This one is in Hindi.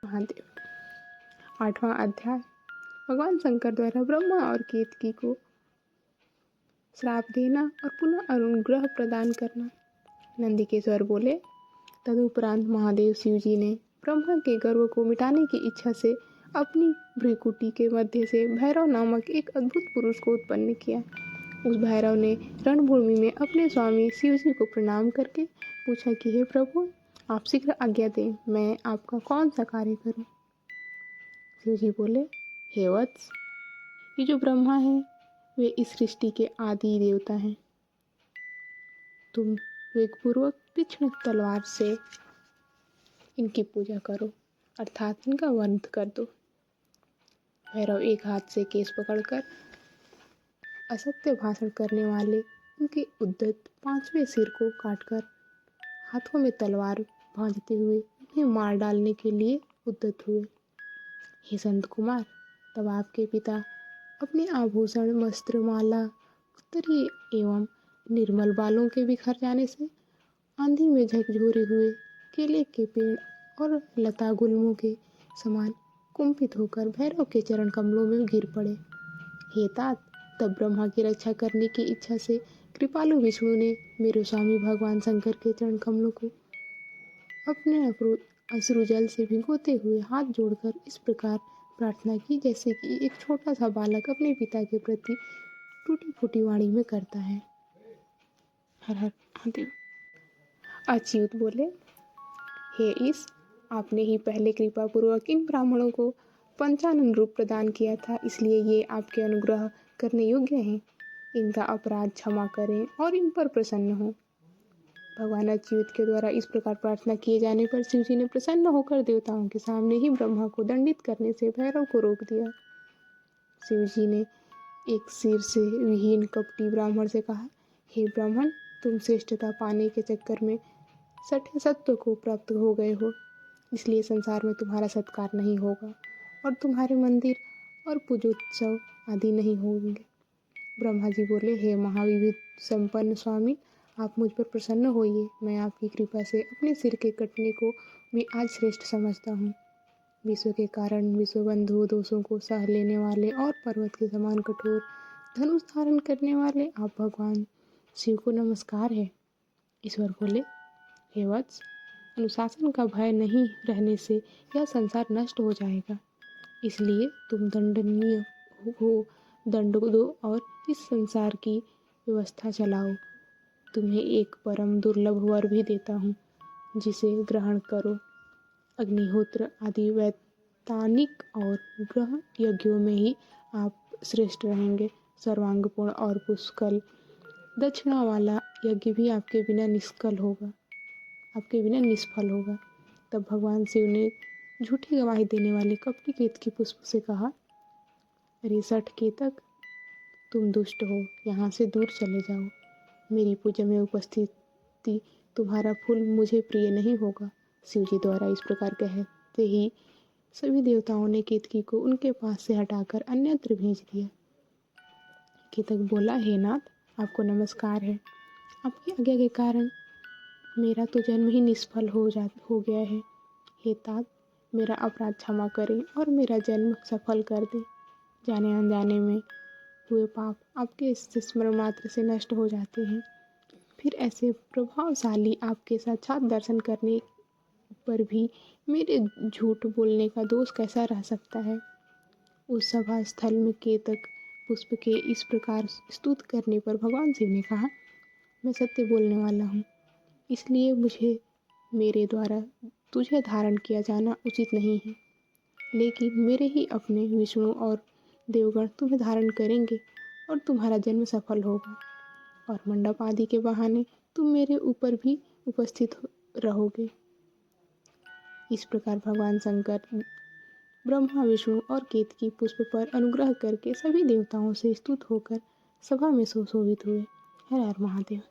महादेव। 8वां अध्याय। भगवान शंकर द्वारा ब्रह्मा और केतकी को श्राप देना और पुनः अनुग्रह प्रदान करना। नंदिकेश्वर बोले, तदुपरांत महादेव शिव जी ने ब्रह्मा के गर्व को मिटाने की इच्छा से अपनी भ्रिकुटी के मध्य से भैरव नामक एक अद्भुत पुरुष को उत्पन्न किया। उस भैरव ने रणभूमि में अपने स्वामी शिव जी को प्रणाम करके पूछा कि हे प्रभु, आप शीघ्र आज्ञा दें, मैं आपका कौन सा कार्य करूं। शिव जी बोले, हे वत्स, ये जो ब्रह्मा है वे इस सृष्टि के आदि देवता हैं। तुम वेगपूर्वक तीक्ष्ण तलवार से इनकी पूजा करो, अर्थात इनका वध कर दो। भैरव एक हाथ से केस पकड़कर असत्य भाषण करने वाले उनके उद्धत 5वें सिर को काटकर हाथों में तलवार भांजते हुए उन्हें मार डालने के लिए उद्यत हुए। हे संत कुमार, तब आपके पिता अपने आभूषण, वस्त्र, माला, उत्तरीय एवं निर्मल बालों के बिखर जाने से आंधी में झकझोरे हुए केले के पेड़ और लता गुल्मों के समान कुंपित होकर भैरव के चरण कमलों में गिर पड़े। हे तात, तब ब्रह्मा की रक्षा करने की इच्छा से कृपालु विष्णु ने मेरे स्वामी भगवान शंकर के चरण कमलों को अपने अश्रु जल से भिगोते हुए हाथ जोड़कर इस प्रकार प्रार्थना की, जैसे कि एक छोटा सा बालक अपने पिता के प्रति टूटी फूटी वाणी में करता है। हर हर महादेव। अच्युत बोले, हे ईश, आपने ही पहले कृपा पूर्वक इन ब्राह्मणों को पंचानन रूप प्रदान किया था, इसलिए ये आपके अनुग्रह करने योग्य हैं। इनका अपराध क्षमा करें और इन पर प्रसन्न हो। भगवान अच्युत के द्वारा इस प्रकार प्रार्थना किए जाने पर शिव जी ने प्रसन्न होकर देवताओं के सामने ही ब्रह्मा को दंडित करने से भैरव को रोक दिया। शिव जी ने एक सिर से विहीन कपटी ब्राह्मण से कहा, हे ब्राह्मण, तुम श्रेष्ठता पाने के चक्कर में सठे सत्व को प्राप्त हो गए हो, इसलिए संसार में तुम्हारा सत्कार नहीं होगा और तुम्हारे मंदिर और पूजोत्सव आदि नहीं होंगे। ब्रह्मा जी बोले, हे महाविभूति संपन्न स्वामी, आप मुझ पर प्रसन्न होइए। मैं आपकी कृपा से अपने सिर के कटने को भी आज श्रेष्ठ समझता हूँ। विश्व के कारण विश्वबंधु दोषों को सह लेने वाले और पर्वत के समान कठोर धनुष धारण करने वाले आप भगवान शिव को नमस्कार है। ईश्वर बोले, हे वत्स, अनुशासन का भय नहीं रहने से यह संसार नष्ट हो जाएगा, इसलिए तुम दंडनीय हो, दंड दो और इस संसार की व्यवस्था चलाओ। तुम्हें एक परम दुर्लभ वर भी देता हूँ, जिसे ग्रहण करो। अग्निहोत्र आदि वैतानिक और ग्रह यज्ञों में ही आप श्रेष्ठ रहेंगे। सर्वांगपूर्ण और पुष्कल दक्षिणा वाला यज्ञ भी आपके बिना निष्फल होगा। तब भगवान शिव ने झूठी गवाही देने वाले कपटी केतकी पुष्प से कहा, अरे सठ केतक, तुम दुष्ट हो, यहाँ से दूर चले जाओ। मेरी पूजा में उपस्थिति तुम्हारा फूल मुझे प्रिय नहीं होगा। शिव जी द्वारा इस प्रकार कहते ही सभी देवताओं ने केतकी को उनके पास से हटाकर अन्यत्र भेज दिया। केतक बोला, हे नाथ, आपको नमस्कार है। आपकी आज्ञा के कारण मेरा तो जन्म ही निष्फल हो गया है। हे तात, मेरा अपराध क्षमा करें और मेरा जन्म सफल कर दें। जाने अनजाने में हुए पाप आपके स्मरण मात्र से नष्ट हो जाते हैं। फिर ऐसे प्रभावशाली आपके साक्षात दर्शन करने पर भी मेरे झूठ बोलने का दोष कैसा रह सकता है। उस सभा स्थल में केतक पुष्प के इस प्रकार स्तुत करने पर भगवान शिव ने कहा, मैं सत्य बोलने वाला हूँ, इसलिए मुझे मेरे द्वारा तुझे धारण किया जाना उचित नहीं है, लेकिन मेरे ही अपने विष्णु और देवगण तुम्हें धारण करेंगे और तुम्हारा जन्म सफल होगा और मंडप आदि के बहाने तुम मेरे ऊपर भी उपस्थित रहोगे। इस प्रकार भगवान शंकर ब्रह्मा, विष्णु और केतकी पुष्प पर अनुग्रह करके सभी देवताओं से स्तुत होकर सभा में सुशोभित हुए। हर हर महादेव।